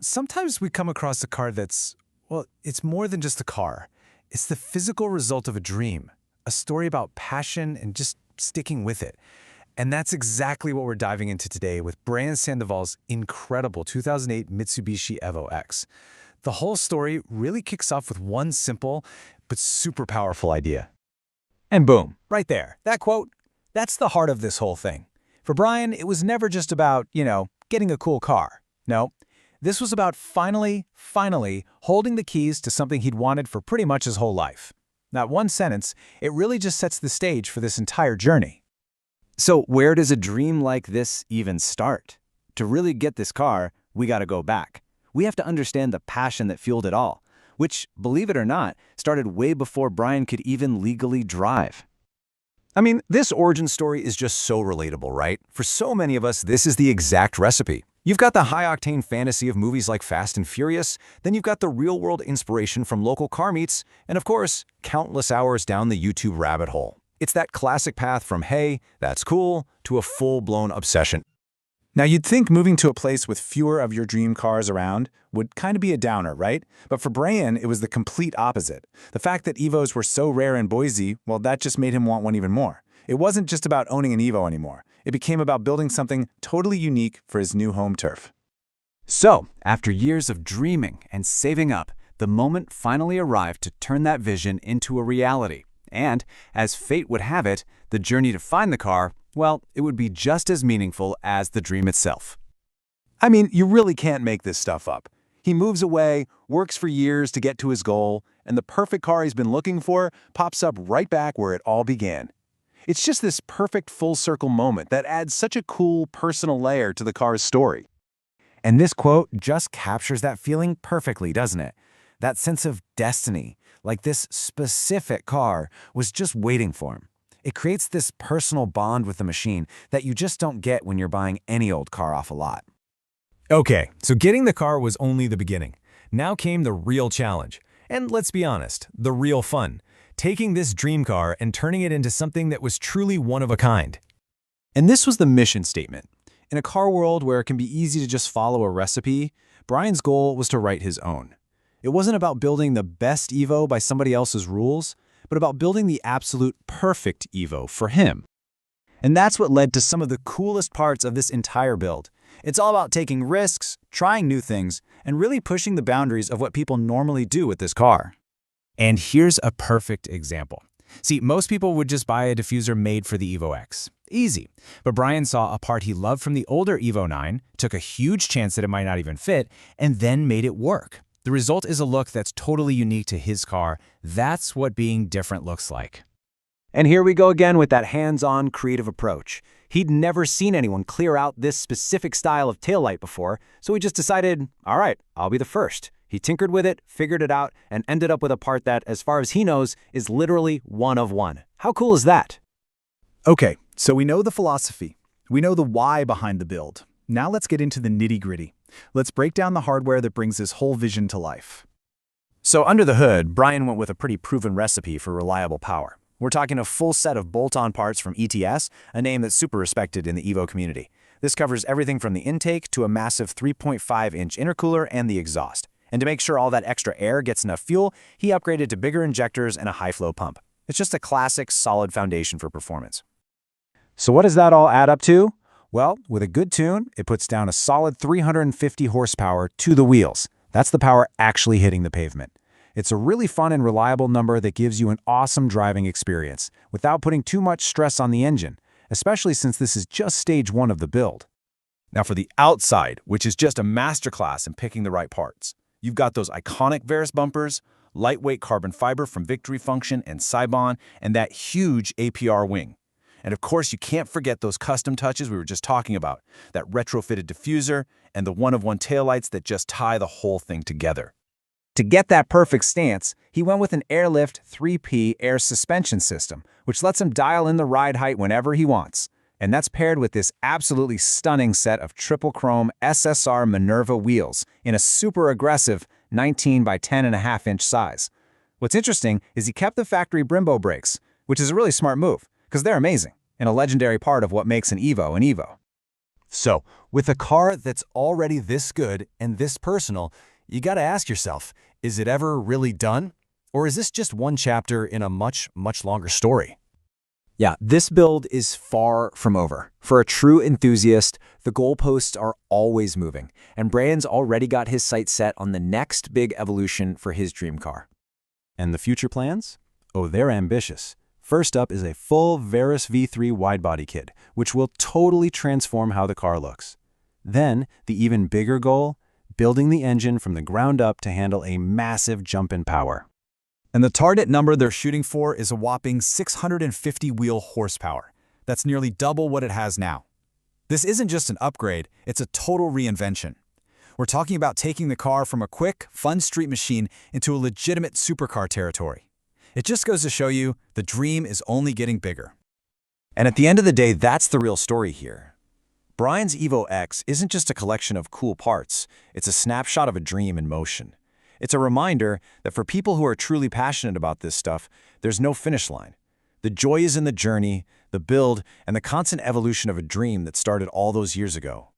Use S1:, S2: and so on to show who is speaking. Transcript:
S1: Sometimes we come across a car that's, well, it's more than just a car. It's the physical result of a dream, a story about passion and just sticking with it. And that's exactly what we're diving into today with Brayan Sandoval's incredible 2008 Mitsubishi Evo X. The whole story really kicks off with one simple but super powerful idea. And boom, right there, that quote, that's the heart of this whole thing. For Brayan, it was never just about, getting a cool car. No, this was about finally holding the keys to something he'd wanted for pretty much his whole life. That one sentence, it really just sets the stage for this entire journey.
S2: So where does a dream like this even start? To really get this car, we gotta go back. We have to understand the passion that fueled it all, which, believe it or not, started way before Brayan could even legally drive.
S3: I mean, this origin story is just so relatable, right? For so many of us, this is the exact recipe. You've got the high-octane fantasy of movies like Fast and Furious, then you've got the real-world inspiration from local car meets, and of course, countless hours down the YouTube rabbit hole. It's that classic path from, hey, that's cool, to a full-blown obsession.
S1: Now, you'd think moving to a place with fewer of your dream cars around would kind of be a downer, right? But for Brayan, it was the complete opposite. The fact that Evos were so rare in Boise, well, that just made him want one even more. It wasn't just about owning an Evo anymore. It became about building something totally unique for his new home turf.
S2: So, after years of dreaming and saving up, the moment finally arrived to turn that vision into a reality. And, as fate would have it, the journey to find the car, well, it would be just as meaningful as the dream itself.
S3: I mean, you really can't make this stuff up. He moves away, works for years to get to his goal, and the perfect car he's been looking for pops up right back where it all began. It's just this perfect full-circle moment that adds such a cool, personal layer to the car's story.
S2: And this quote just captures that feeling perfectly, doesn't it? That sense of destiny, like this specific car was just waiting for him. It creates this personal bond with the machine that you just don't get when you're buying any old car off a lot.
S3: Okay, so getting the car was only the beginning. Now came the real challenge. And let's be honest, the real fun. Taking this dream car and turning it into something that was truly one of a kind.
S1: And this was the mission statement. In a car world where it can be easy to just follow a recipe, Brayan's goal was to write his own. It wasn't about building the best Evo by somebody else's rules, but about building the absolute perfect Evo for him. And that's what led to some of the coolest parts of this entire build. It's all about taking risks, trying new things, and really pushing the boundaries of what people normally do with this car. And here's a perfect example. See, most people would just buy a diffuser made for the Evo X. Easy. But Brayan saw a part he loved from the older Evo 9, took a huge chance that it might not even fit, and then made it work. The result is a look that's totally unique to his car. That's what being different looks like.
S2: And here we go again with that hands-on creative approach. He'd never seen anyone clear out this specific style of taillight before, so he just decided, all right, I'll be the first. He tinkered with it, figured it out, and ended up with a part that, as far as he knows, is literally one of one. How cool is that?
S1: Okay, so we know the philosophy. We know the why behind the build. Now let's get into the nitty-gritty. Let's break down the hardware that brings this whole vision to life.
S2: So under the hood, Brayan went with a pretty proven recipe for reliable power. We're talking a full set of bolt-on parts from ETS, a name that's super respected in the Evo community. This covers everything from the intake to a massive 3.5-inch intercooler and the exhaust. And to make sure all that extra air gets enough fuel, he upgraded to bigger injectors and a high-flow pump. It's just a classic, solid foundation for performance.
S1: So what does that all add up to? Well, with a good tune, it puts down a solid 350 horsepower to the wheels. That's the power actually hitting the pavement. It's a really fun and reliable number that gives you an awesome driving experience without putting too much stress on the engine, especially since this is just stage one of the build.
S3: Now for the outside, which is just a masterclass in picking the right parts. You've got those iconic Veris bumpers, lightweight carbon fiber from Victory Function and Saibon, and that huge APR wing. And of course, you can't forget those custom touches we were just talking about, that retrofitted diffuser and the one-of-one taillights that just tie the whole thing together.
S1: To get that perfect stance, he went with an Airlift 3P air suspension system, which lets him dial in the ride height whenever he wants. And that's paired with this absolutely stunning set of triple chrome SSR Minerva wheels in a super aggressive 19 by 10.5-inch size. What's interesting is he kept the factory Brembo brakes, which is a really smart move, because they're amazing and a legendary part of what makes an Evo an Evo. So, with a car that's already this good and this personal, you gotta ask yourself, is it ever really done? Or is this just one chapter in a much, much longer story?
S2: Yeah, this build is far from over. For a true enthusiast, the goalposts are always moving, and Brayan's already got his sights set on the next big evolution for his dream car.
S1: And the future plans? Oh, they're ambitious. First up is a full Veris V3 widebody kit, which will totally transform how the car looks. Then, the even bigger goal, building the engine from the ground up to handle a massive jump in power.
S3: And the target number they're shooting for is a whopping 650 wheel horsepower. That's nearly double what it has now. This isn't just an upgrade, it's a total reinvention. We're talking about taking the car from a quick, fun street machine into a legitimate supercar territory. It just goes to show you, the dream is only getting bigger.
S2: And at the end of the day, that's the real story here. Brayan's Evo X isn't just a collection of cool parts, it's a snapshot of a dream in motion. It's a reminder that for people who are truly passionate about this stuff, there's no finish line. The joy is in the journey, the build, and the constant evolution of a dream that started all those years ago.